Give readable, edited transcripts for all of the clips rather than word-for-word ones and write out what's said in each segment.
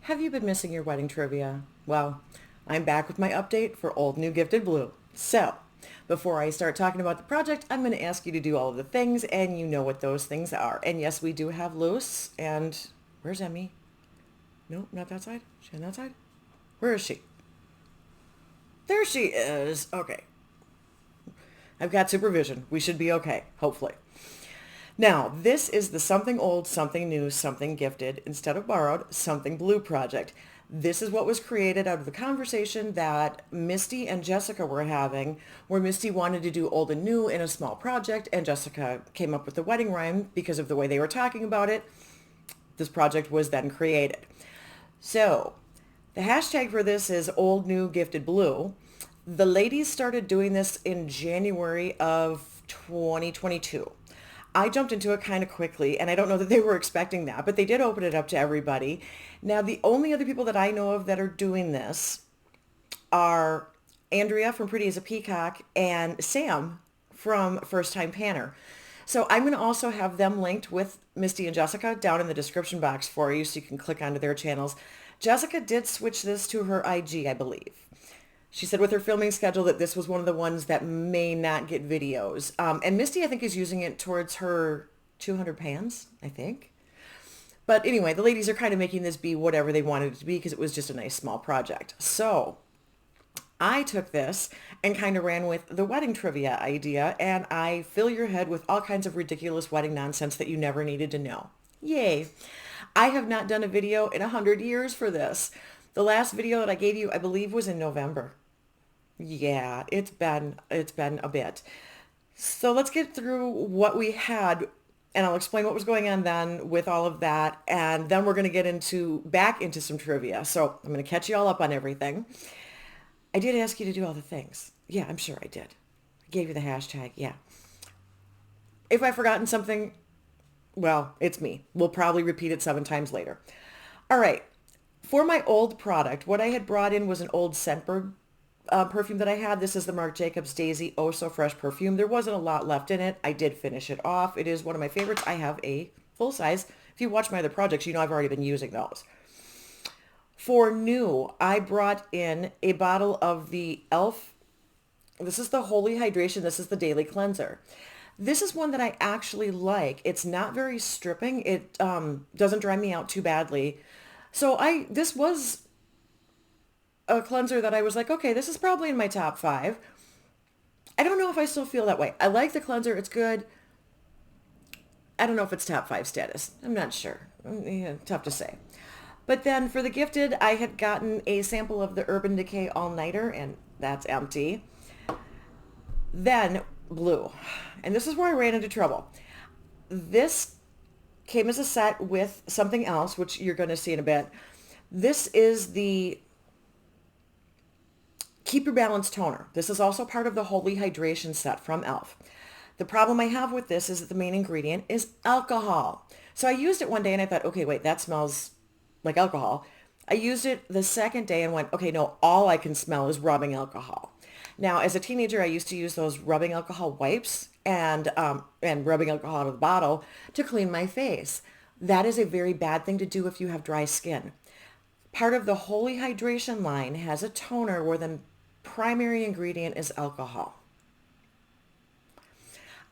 Have you been missing your wedding trivia? Well, I'm back with my update for Old New Gifted Blue. So, before I start talking about the project, I'm going to ask you to do all of the things, and you know what those things are. And yes, we do have Luce, and where's Emmy? No, not that side. She on that side? Where is she? There she is. Okay. I've got supervision. We should be okay, hopefully. Now, this is the something old, something new, something gifted, instead of borrowed, something blue project. This is what was created out of the conversation that Misty and Jessica were having, where Misty wanted to do old and new in a small project, and Jessica came up with the wedding rhyme because of the way they were talking about it. This project was then created. So, the hashtag for this is old, new, gifted blue. The ladies started doing this in January of 2022. I jumped into it kind of quickly, and I don't know that they were expecting that, but they did open it up to everybody. Now, the only other people that I know of that are doing this are Andrea from Pretty as a Peacock and Sam from First Time Panner. So I'm going to also have them linked with Misty and Jessica down in the description box for you so you can click onto their channels. Jessica did switch this to her IG, I believe. She said with her filming schedule that this was one of the ones that may not get videos. And Misty, I think, is using it towards her 200 pans, I think. But anyway, the ladies are kind of making this be whatever they wanted it to be because it was just a nice small project. So I took this and kind of ran with the wedding trivia idea, and I fill your head with all kinds of ridiculous wedding nonsense that you never needed to know. Yay. I have not done a video in 100 years for this. The last video that I gave you, I believe, was in November. Yeah, it's been a bit. So let's get through what we had, and I'll explain what was going on then with all of that, and then we're going to get back into some trivia. So I'm going to catch you all up on everything. I did ask you to do all the things. Yeah, I'm sure I did. I gave you the hashtag. Yeah. If I've forgotten something, well, it's me. We'll probably repeat it 7 times later. All right. For my old product, what I had brought in was an old Scentbird perfume that I had. This is the Marc Jacobs Daisy Oh So Fresh perfume. There wasn't a lot left in it. I did finish it off. It is one of my favorites. I have a full size. If you watch my other projects, you know I've already been using those. For new, I brought in a bottle of the e.l.f. This is the Holy Hydration. This is the Daily Cleanser. This is one that I actually like. It's not very stripping. It doesn't dry me out too badly. So this was a cleanser that I was like, okay, this is probably in my top 5. I don't know if I still feel that way. I like the cleanser. It's good. I don't know if it's top 5 status. I'm not sure. Yeah, tough to say. But then for the gifted, I had gotten a sample of the Urban Decay All-Nighter, and that's empty. Then blue. And this is where I ran into trouble. This came as a set with something else, which you're going to see in a bit. This is the Keep Your Balance Toner. This is also part of the Holy Hydration set from e.l.f. The problem I have with this is that the main ingredient is alcohol. So I used it one day and I thought, okay, wait, that smells like alcohol. I used it the second day and went, okay, no, all I can smell is rubbing alcohol. Now, as a teenager, I used to use those rubbing alcohol wipes and rubbing alcohol out of the bottle to clean my face. That is a very bad thing to do if you have dry skin. Part of the Holy Hydration line has a toner where the primary ingredient is alcohol.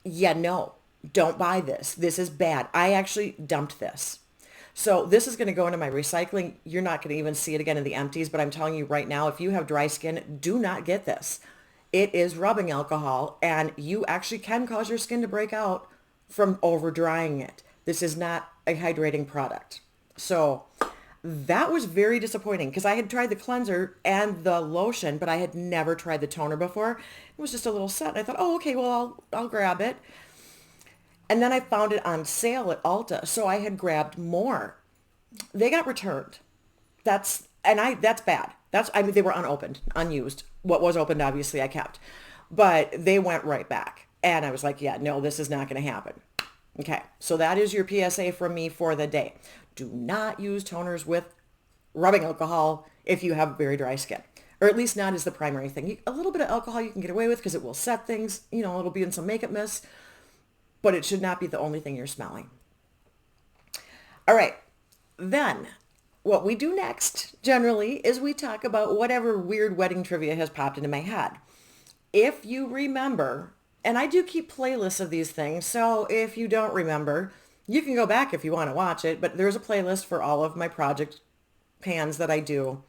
Yeah, no, don't buy this. This is bad. I actually dumped this. So this is going to go into my recycling. You're not going to even see it again in the empties, but I'm telling you right now, if you have dry skin, do not get this. It is rubbing alcohol, and you actually can cause your skin to break out from over drying it. This is not a hydrating product. So that was very disappointing because I had tried the cleanser and the lotion, but I had never tried the toner before. It was just a little set. I thought, oh, okay, well, I'll grab it. And then I found it on sale at Ulta, so I had grabbed more. They got returned. That's bad. They were unopened, unused. What was opened, obviously, I kept. But they went right back. And I was like, yeah, no, this is not going to happen. Okay, so that is your PSA from me for the day. Do not use toners with rubbing alcohol if you have very dry skin. Or at least not as the primary thing. A little bit of alcohol you can get away with because it will set things. It'll be in some makeup mist. But it should not be the only thing you're smelling. All right. Then what we do next generally is we talk about whatever weird wedding trivia has popped into my head. If you remember, and I do keep playlists of these things, so if you don't remember, you can go back if you want to watch it, but there's a playlist for all of my project pans that I do.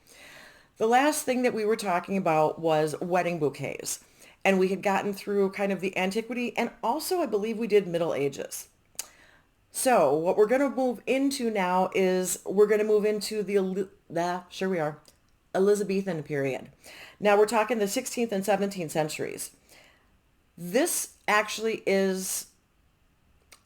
The last thing that we were talking about was wedding bouquets. And we had gotten through kind of the antiquity, and also I believe we did Middle Ages. So what we're going to move into now is we're going to move into sure we are, Elizabethan period. Now we're talking the 16th and 17th centuries. This actually is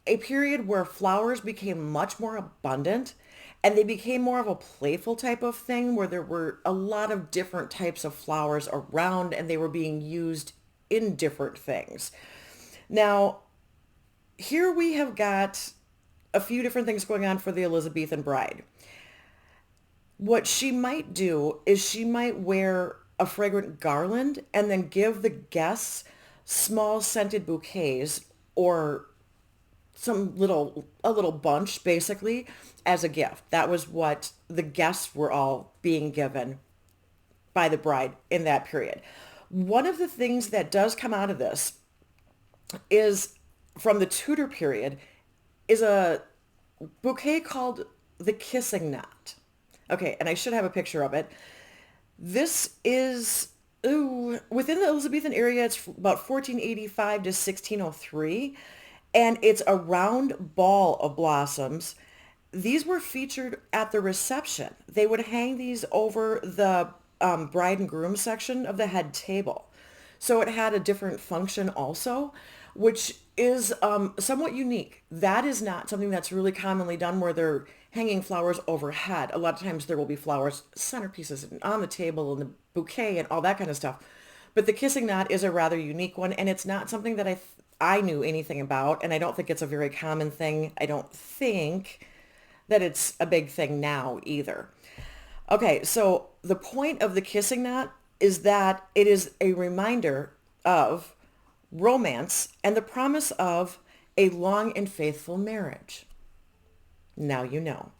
a period where flowers became much more abundant and they became more of a playful type of thing where there were a lot of different types of flowers around and they were being used in different things. Now, here we have got a few different things going on for the Elizabethan bride. What she might do is she might wear a fragrant garland and then give the guests small scented bouquets or a little bunch basically as a gift. That was what the guests were all being given by the bride in that period. One of the things that does come out of this is from the Tudor period is a bouquet called the kissing knot. Okay, and I should have a picture of it. This is within the Elizabethan area, it's about 1485 to 1603, and it's a round ball of blossoms. These were featured at the reception. They would hang these over the bride and groom section of the head table. So it had a different function also, which is somewhat unique. That is not something that's really commonly done where they're hanging flowers overhead. A lot of times there will be flowers, centerpieces on the table and the bouquet and all that kind of stuff. But the kissing knot is a rather unique one, and it's not something that I knew anything about, and I don't think it's a very common thing. I don't think that it's a big thing now either. Okay, so the point of the kissing knot is that it is a reminder of romance and the promise of a long and faithful marriage. Now you know,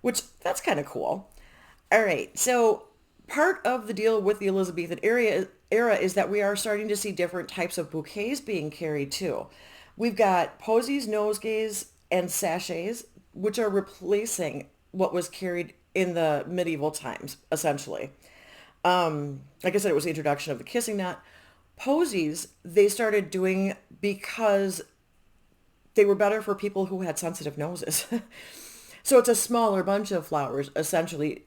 which that's kind of cool. All right, so part of the deal with the Elizabethan era is that we are starting to see different types of bouquets being carried too. We've got posies, nosegays, and sachets, which are replacing what was carried in the medieval times, essentially. Like I said, it was the introduction of the kissing knot. Posies, they started doing because they were better for people who had sensitive noses. So it's a smaller bunch of flowers, essentially.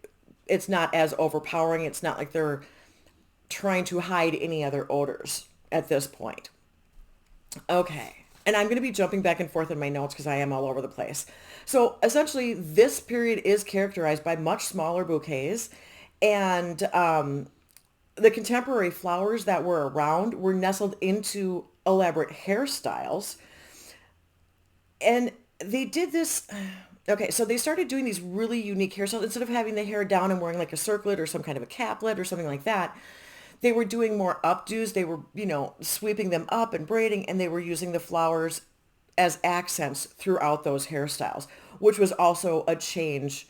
It's not as overpowering. It's not like they're trying to hide any other odors at this point. Okay. And I'm going to be jumping back and forth in my notes because I am all over the place. So essentially, this period is characterized by much smaller bouquets, and the contemporary flowers that were around were nestled into elaborate hairstyles. And they did this. Okay, so they started doing these really unique hairstyles. Instead of having the hair down and wearing like a circlet or some kind of a caplet or something like that, they were doing more updos. They were, sweeping them up and braiding, and they were using the flowers as accents throughout those hairstyles, which was also a change.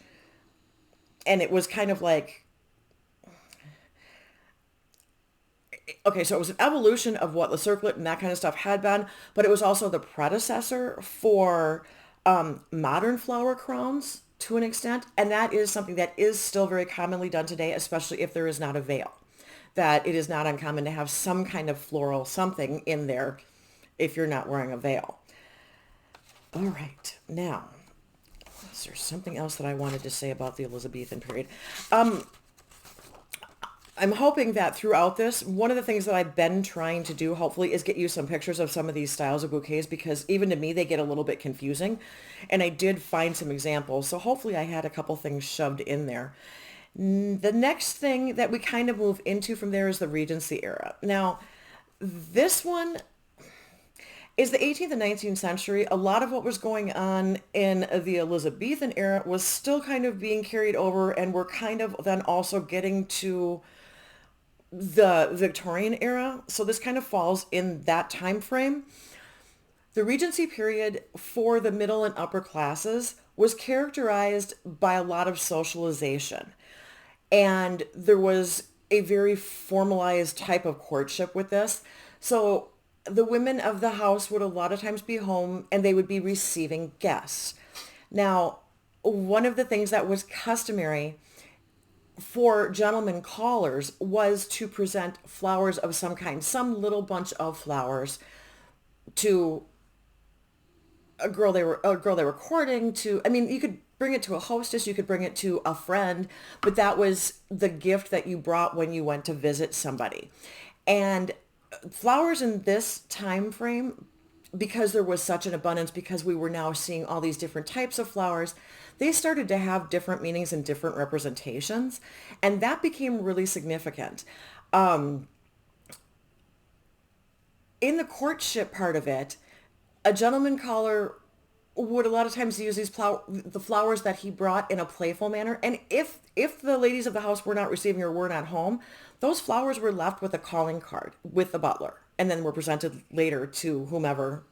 And it was kind of like, okay, so it was an evolution of what the circlet and that kind of stuff had been, but it was also the predecessor for modern flower crowns to an extent. And that is something that is still very commonly done today, especially if there is not a veil. That it is not uncommon to have some kind of floral something in there if you're not wearing a veil. All right, now, is there something else that I wanted to say about the Elizabethan period? I'm hoping that throughout this, one of the things that I've been trying to do, hopefully, is get you some pictures of some of these styles of bouquets, because even to me, they get a little bit confusing. And I did find some examples. So hopefully I had a couple things shoved in there. The next thing that we kind of move into from there is the Regency era. Now, this one is the 18th and 19th century. A lot of what was going on in the Elizabethan era was still kind of being carried over, and we're kind of then also getting to the Victorian era. So this kind of falls in that time frame. The Regency period for the middle and upper classes was characterized by a lot of socialization. And there was a very formalized type of courtship with this. So the women of the house would a lot of times be home and they would be receiving guests. Now, one of the things that was customary for gentlemen callers was to present flowers of some kind, some little bunch of flowers to a girl they were courting. To, I mean, you could bring it to a hostess, you could bring it to a friend, but that was the gift that you brought when you went to visit somebody. And flowers in this time frame, because there was such an abundance, because we were now seeing all these different types of flowers, they started to have different meanings and different representations, and that became really significant. In the courtship part of it, a gentleman caller would a lot of times use the flowers that he brought in a playful manner. And if the ladies of the house were not receiving or were not home, those flowers were left with a calling card with the butler, and then were presented later to whomever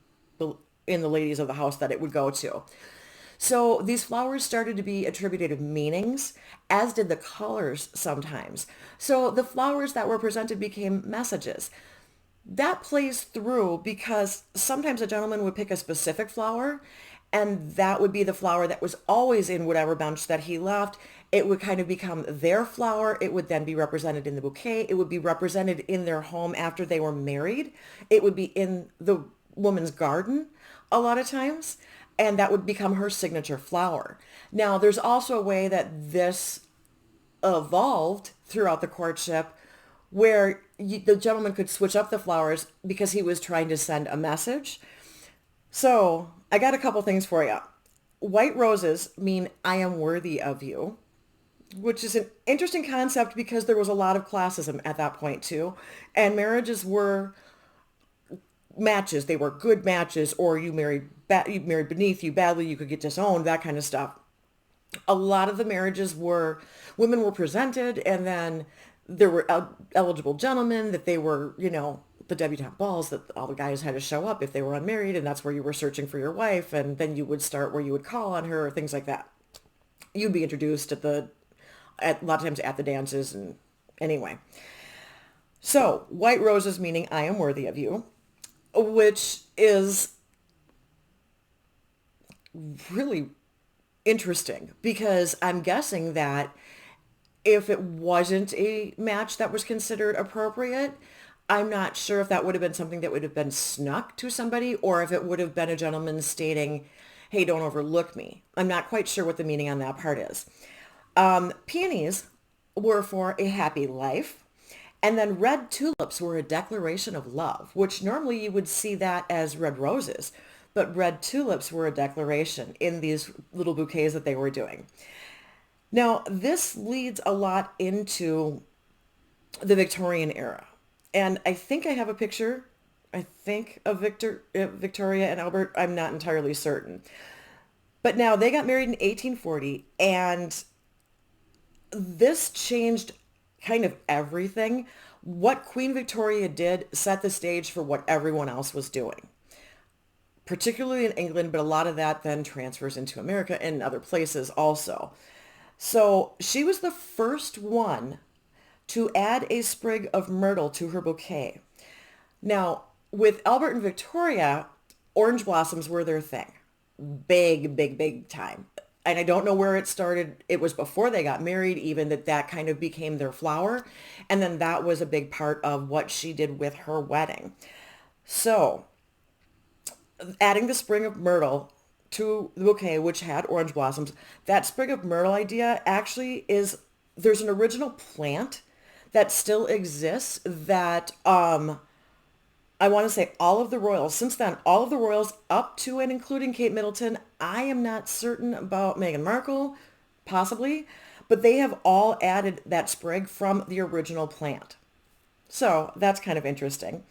in the ladies of the house that it would go to. So these flowers started to be attributed meanings, as did the colors sometimes. So the flowers that were presented became messages. That plays through because sometimes a gentleman would pick a specific flower, and that would be the flower that was always in whatever bunch that he left. It would kind of become their flower. It would then be represented in the bouquet. It would be represented in their home after they were married. It would be in the woman's garden a lot of times, and that would become her signature flower. Now, there's also a way that this evolved throughout the courtship where the gentleman could switch up the flowers because he was trying to send a message. So I got a couple things for you. White roses mean I am worthy of you, which is an interesting concept because there was a lot of classism at that point too. And marriages were matches. They were good matches, or you married beneath you badly, you could get disowned, that kind of stuff. A lot of the marriages were, women were presented, and then there were eligible gentlemen that they were, the debutante balls that all the guys had to show up if they were unmarried, and that's where you were searching for your wife, and then you would start where you would call on her, things like that. You'd be introduced a lot of times at the dances, and anyway. So white roses meaning I am worthy of you, which is really interesting because I'm guessing that if it wasn't a match that was considered appropriate, I'm not sure if that would have been something that would have been snuck to somebody, or if it would have been a gentleman stating, hey, don't overlook me. I'm not quite sure what the meaning on that part is. Peonies were for a happy life. And then red tulips were a declaration of love, which normally you would see that as red roses. But red tulips were a declaration in these little bouquets that they were doing. Now, this leads a lot into the Victorian era. And I think I have a picture, of Victoria and Albert. I'm not entirely certain. But now they got married in 1840, and this changed kind of everything. What Queen Victoria did set the stage for what everyone else was doing, particularly in England, but a lot of that then transfers into America and other places also. So she was the first one to add a sprig of myrtle to her bouquet. Now, with Albert and Victoria, orange blossoms were their thing. Big, big, big time. And I don't know where it started. It was before they got married even that kind of became their flower. And then that was a big part of what she did with her wedding. So adding the sprig of myrtle to the bouquet, which had orange blossoms, that sprig of myrtle idea actually there's an original plant that still exists that I want to say all of the royals, since then, all of the royals up to and including Kate Middleton, I am not certain about Meghan Markle, possibly, but they have all added that sprig from the original plant. So that's kind of interesting.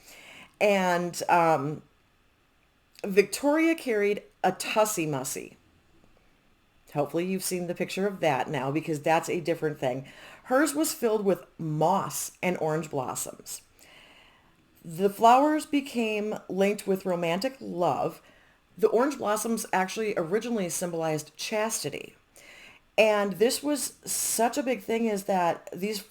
And Victoria carried a tussie mussy. Hopefully you've seen the picture of that now, because that's a different thing. Hers was filled with moss and orange blossoms. The flowers became linked with romantic love, The orange blossoms actually originally symbolized chastity. And this was such a big thing is that the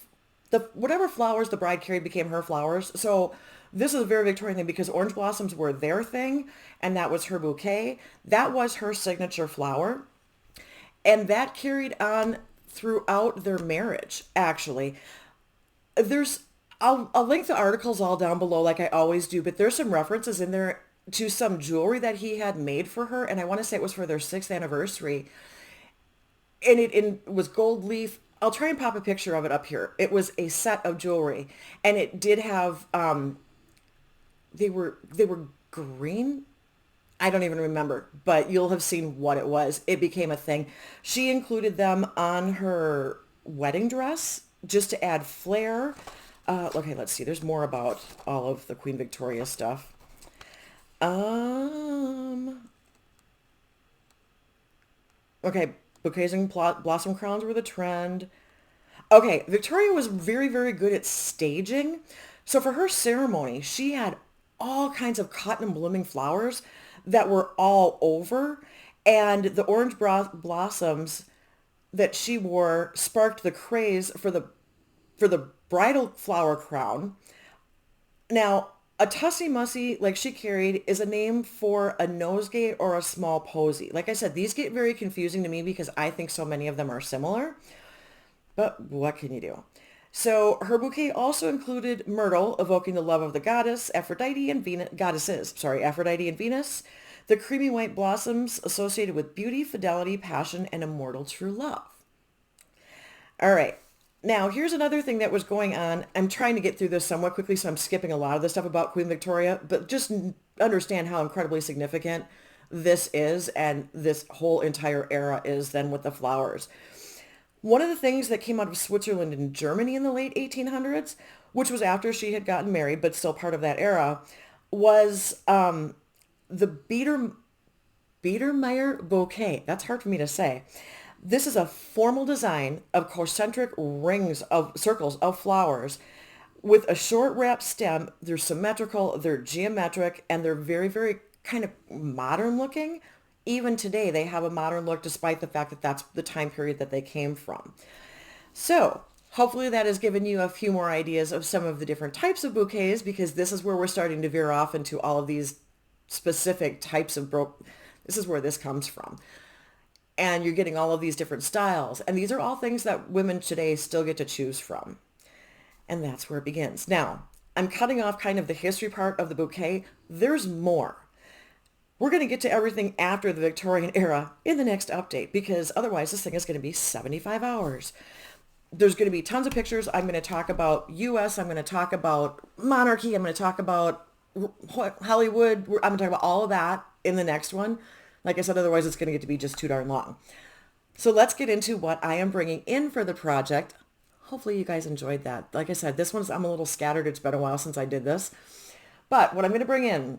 whatever flowers the bride carried became her flowers. So this is a very Victorian thing because orange blossoms were their thing and that was her bouquet. That was her signature flower. And that carried on throughout their marriage, actually. There's, I'll link the articles all down below like I always do, but there's some references in there to some jewelry that he had made for her. And I want to say it was for their 6th anniversary. And it was gold leaf. I'll try and pop a picture of it up here. It was a set of jewelry. And it did have, they were green. I don't even remember, but you'll have seen what it was. It became a thing. She included them on her wedding dress just to add flair. Okay, let's see. There's more about all of the Queen Victoria stuff. Okay, bouquets and blossom crowns were the trend. Okay, Victoria was very, very good at staging. So for her ceremony, she had all kinds of cotton and blooming flowers that were all over. And the orange blossoms that she wore sparked the craze for the bridal flower crown. Now, a tussy mussy, like she carried, is a name for a nosegay or a small posy. Like I said, these get very confusing to me because I think so many of them are similar. But what can you do? So her bouquet also included myrtle, evoking the love of the goddess, Aphrodite and Venus, Aphrodite and Venus. The creamy white blossoms associated with beauty, fidelity, passion, and immortal true love. All right. Now, here's another thing that was going on. I'm trying to get through this somewhat quickly, so I'm skipping a lot of the stuff about Queen Victoria, but just understand how incredibly significant this is and this whole entire era is then with the flowers. One of the things that came out of Switzerland and Germany in the late 1800s, which was after she had gotten married, but still part of that era, was the Biedermeier bouquet. That's hard for me to say. This is a formal design of concentric rings of circles of flowers with a short wrap stem. They're symmetrical, they're geometric, and they're very, very kind of modern looking. Even today, they have a modern look despite the fact that that's the time period that they came from. So hopefully that has given you a few more ideas of some of the different types of bouquets because this is where we're starting to veer off into all of these specific types of this is where this comes from. And you're getting all of these different styles. And these are all things that women today still get to choose from. And that's where it begins. Now, I'm cutting off kind of the history part of the bouquet. There's more. We're going to get to everything after the Victorian era in the next update because otherwise this thing is going to be 75 hours. There's going to be tons of pictures. I'm going to talk about US. I'm going to talk about monarchy. I'm going to talk about Hollywood. I'm going to talk about all of that in the next one. Like I said, otherwise it's going to get to be just too darn long. So let's get into what I am bringing in for the project. Hopefully you guys enjoyed that. Like I said, I'm a little scattered. It's been a while since I did this. But what I'm going to bring in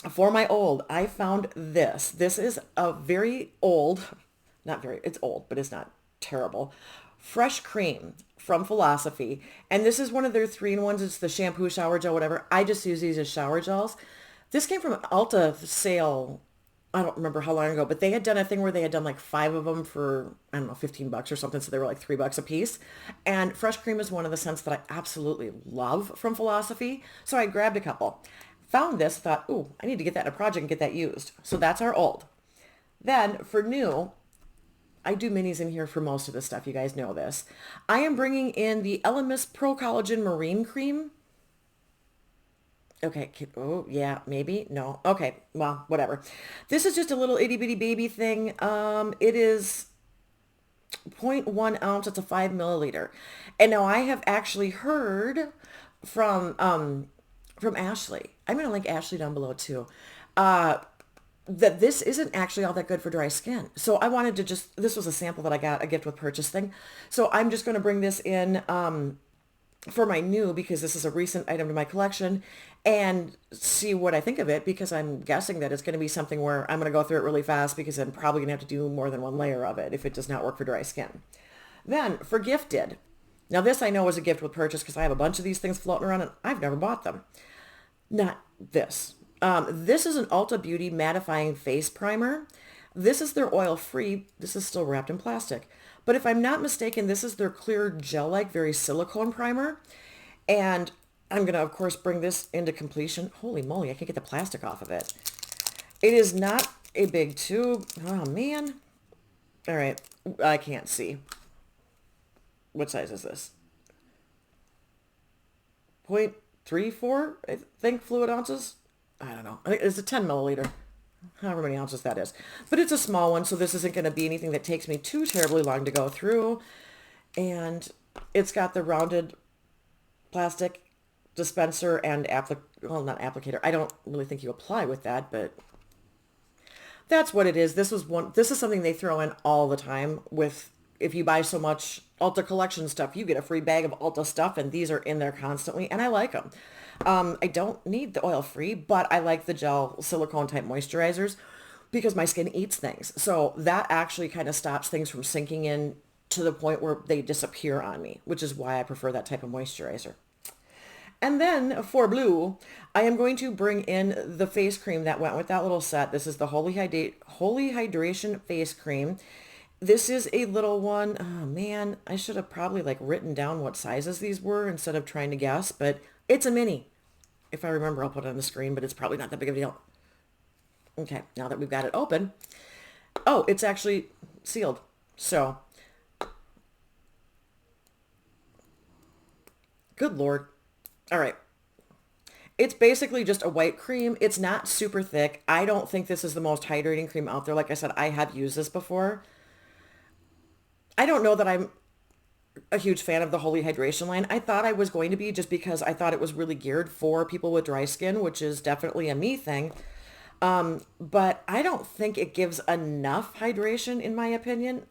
for my old, I found this. This is a very old, it's old, but it's not terrible. Fresh cream from Philosophy. And this is one of their 3-in-1s. It's the shampoo, shower gel, whatever. I just use these as shower gels. This came from an Ulta sale. I don't remember how long ago, but they had done a thing where they had done like 5 of them for, I don't know, $15 or something. So they were like $3 a piece. And fresh cream is one of the scents that I absolutely love from Philosophy. So I grabbed a couple. Found this, thought, ooh, I need to get that in a project and get that used. So that's our old. Then for new, I do minis in here for most of this stuff. You guys know this. I am bringing in the Elemis Pro Collagen Marine Cream. Okay. Oh, yeah, maybe. No. Okay. Well, whatever. This is just a little itty bitty baby thing. It is 0.1 ounce. It's a 5 milliliter. And now I have actually heard from Ashley. I'm going to link Ashley down below too. That this isn't actually all that good for dry skin. So I wanted to this was a sample that I got, a gift with purchase thing. So I'm just going to bring this in, for my new, because this is a recent item to my collection, and see what I think of it, because I'm guessing that it's going to be something where I'm going to go through it really fast because I'm probably going to have to do more than one layer of it if it does not work for dry skin. Then for gifted. Now this I know is a gift with purchase because I have a bunch of these things floating around and I've never bought them. Not this. This is an Ulta Beauty mattifying face primer. This is their oil-free. This is still wrapped in plastic. But if I'm not mistaken, this is their clear gel-like, very silicone primer. And I'm going to, of course, bring this into completion. Holy moly, I can't get the plastic off of it. It is not a big tube. Oh, man. All right. I can't see. What size is this? 0.34, I think, fluid ounces. I don't know. I think it's a 10 milliliter. However many ounces that is. But it's a small one, so this isn't going to be anything that takes me too terribly long to go through. And it's got the rounded plastic dispenser and well, not applicator. I don't really think you apply with that, but that's what it is. This is something they throw in all the time with, if you buy so much Ulta collection stuff, you get a free bag of Ulta stuff, and these are in there constantly, and I like them. I don't need the oil-free, but I like the gel silicone type moisturizers because my skin eats things. So that actually kind of stops things from sinking in to the point where they disappear on me, which is why I prefer that type of moisturizer. And then for blue, I am going to bring in the face cream that went with that little set. This is the Holy Hydration Face Cream. This is a little one. Oh man, I should have probably like written down what sizes these were instead of trying to guess, but it's a mini. If I remember, I'll put it on the screen, but it's probably not that big of a deal. Okay, now that we've got it open. Oh, it's actually sealed. So, good Lord. All right. It's basically just a white cream. It's not super thick. I don't think this is the most hydrating cream out there. Like I said, I have used this before. I don't know that I'm a huge fan of the Holy Hydration line. I thought I was going to be, just because I thought it was really geared for people with dry skin, which is definitely a me thing. But I don't think it gives enough hydration, in my opinion.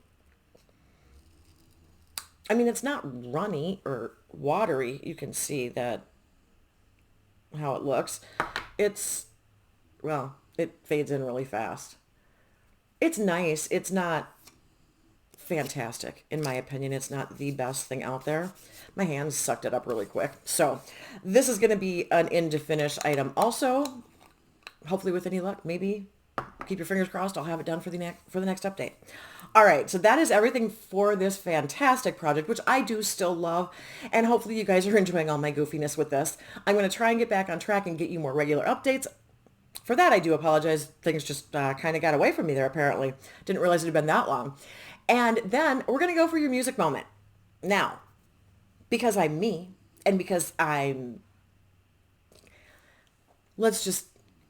I mean, it's not runny or watery. You can see that how it looks. It's, well, it fades in really fast. It's nice. It's not fantastic, in my opinion. It's not the best thing out there. My hands sucked it up really quick. So this is going to be an in to finish item. Also, hopefully with any luck, maybe keep your fingers crossed, I'll have it done for the next update. All right, so that is everything for this fantastic project, which I do still love, and hopefully you guys are enjoying all my goofiness with this. I'm going to try and get back on track and get you more regular updates. For that, I do apologize. Things just kind of got away from me there, apparently. Didn't realize it had been that long. And then we're going to go for your music moment. Now, because I'm me, and because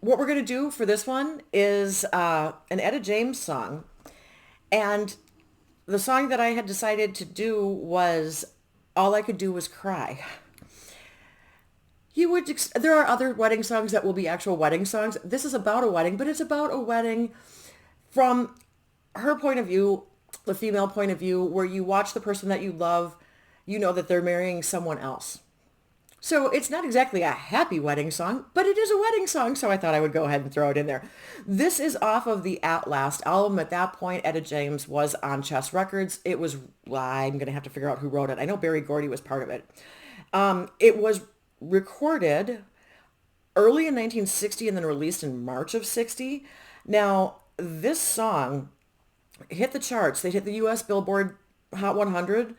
what we're going to do for this one is an Etta James song. And the song that I had decided to do was All I Could Do Was Cry. There are other wedding songs that will be actual wedding songs. This is about a wedding, but it's about a wedding from her point of view, the female point of view, where you watch the person that you love, you know that they're marrying someone else. So it's not exactly a happy wedding song, but it is a wedding song, so I thought I would go ahead and throw it in there. This is off of the At Last album. At that point, Etta James was on Chess Records. It was, I'm going to have to figure out who wrote it. I know Berry Gordy was part of it. It was recorded early in 1960 and then released in March of 60. Now, this song hit the charts. They hit the U.S. Billboard Hot 100.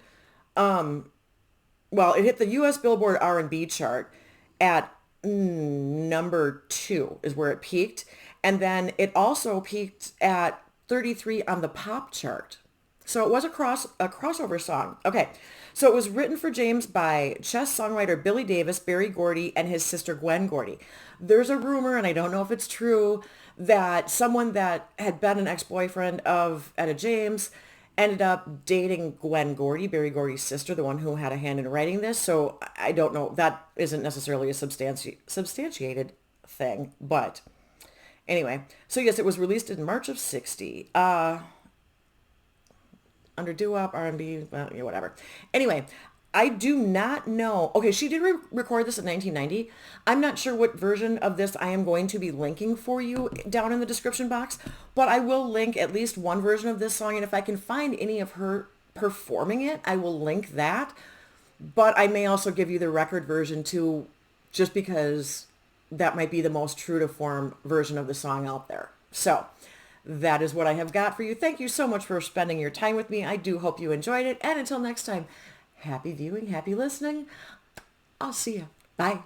Well, it hit the U.S. Billboard R&B chart at number 2 is where it peaked. And then it also peaked at 33 on the pop chart. So it was a crossover song. Okay, so it was written for James by chess songwriter Billy Davis, Berry Gordy, and his sister Gwen Gordy. There's a rumor, and I don't know if it's true, that someone that had been an ex-boyfriend of Etta James ended up dating Gwen Gordy, Berry Gordy's sister, the one who had a hand in writing this. So I don't know. That isn't necessarily a substantiated thing. But anyway, so yes, it was released in March of 60. Under doo-wop, R&B, well, yeah, whatever. Anyway, I do not know. Okay, she did record this in 1990. I'm not sure what version of this I am going to be linking for you down in the description box, but I will link at least one version of this song, and if I can find any of her performing it, I will link that. But I may also give you the record version too, just because that might be the most true to form version of the song out there. So that is what I have got for you. Thank you so much for spending your time with me. I do hope you enjoyed it. And until next time, happy viewing, happy listening. I'll see you. Bye.